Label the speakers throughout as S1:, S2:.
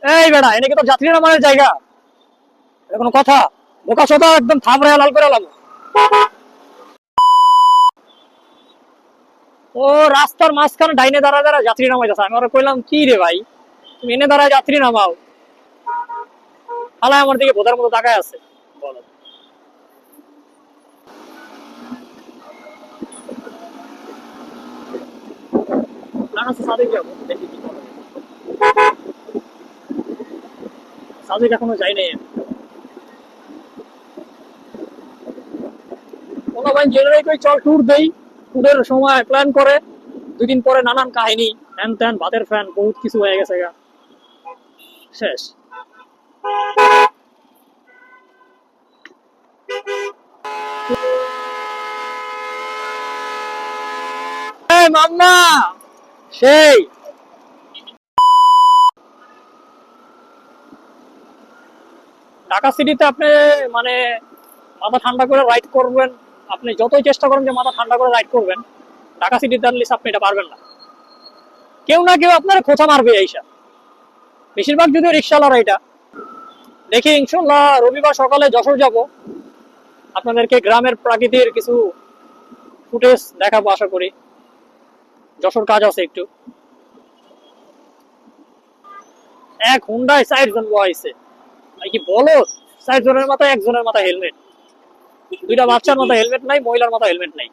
S1: এই বেটা, এনে কি তো যাত্রী নামানোর জায়গা? এটা কোনো কথা? বোকা চোদা, একদম থামড়ে লাল করে লাম। ও রাস্তার মাঝখানে ডাইনে দাঁড়া দাঁড়া যাত্রী নামাইতেছে, আমি ওরা কইলাম কি রে ভাই, তুমি এনে দাঁড়ায় যাত্রী নামাও। হালা আমার দিকে বোধার মতো তাকায় আছে। বলো। না না, সাদিক যাবো, দেখি কি করে। সাদিক এখনো যাই নাই। কোনো ভাই জেনারেল কই চল ট্যুর দেই, ট্যুরের সময় প্ল্যান করে 2 দিন পরে নানান কাহিনী, হ্যান ত্যান ভাতের ফ্যান বহুত কিছু হয়ে গেছে গা। শেষ। এই মাম্মা, সেই ঢাকা সিটিতে আপনি মানে মাথা ঠান্ডা করে রাইড করবেন, আপনি যতই চেষ্টা করেন যে মাথা ঠান্ডা করে রাইড করবেন, ঢাকা সিটিতে আনলিস আপনি এটা পারবেন না। কেউ না কেউ আপনার খোঁচা মারবে এইসা, বেশিরভাগ যদিও রিক্সাওয়ালারা এটা। দেখি ইনশাল্লাহ রবিবার সকালে যশোর যাব, আপনাদেরকে গ্রামের প্রাকৃতির কিছু ফুটেজ দেখাবো আশা করি। যশোর কাজ আছে একটু। এক হুন্ডায় 4 জন বহাইছে, ভাই কি বলো, 4 জনের মাথায় একজনের মাথায় হেলমেট, 2টা বাচ্চার মাথায় হেলমেট নাই, মহিলার মাথায় হেলমেট নাই,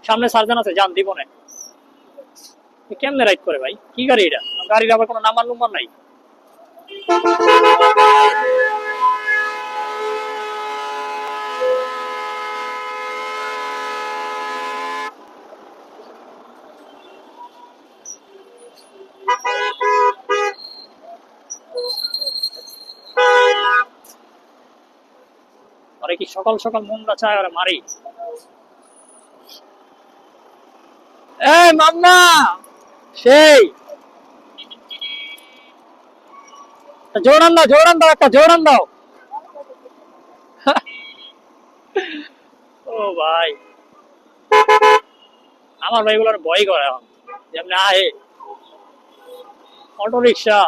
S1: সামনে সার্জন আছে যান দিব না। কেমনে রাইড করে ভাই, কি গাড়ি এটা? গাড়ির আবার কোনো নাম্বার নাম্বার নাই। আরে কি সকাল সকাল মনটা চায় আরে মারি। এই মাম্মা, সেই জোরান দাও, জোরান দাও, একটা জোরান দাও। ও ভাই, আমার ভাই গুলোর ভয় করে এখন, যেমন আহে অটো রিক্সা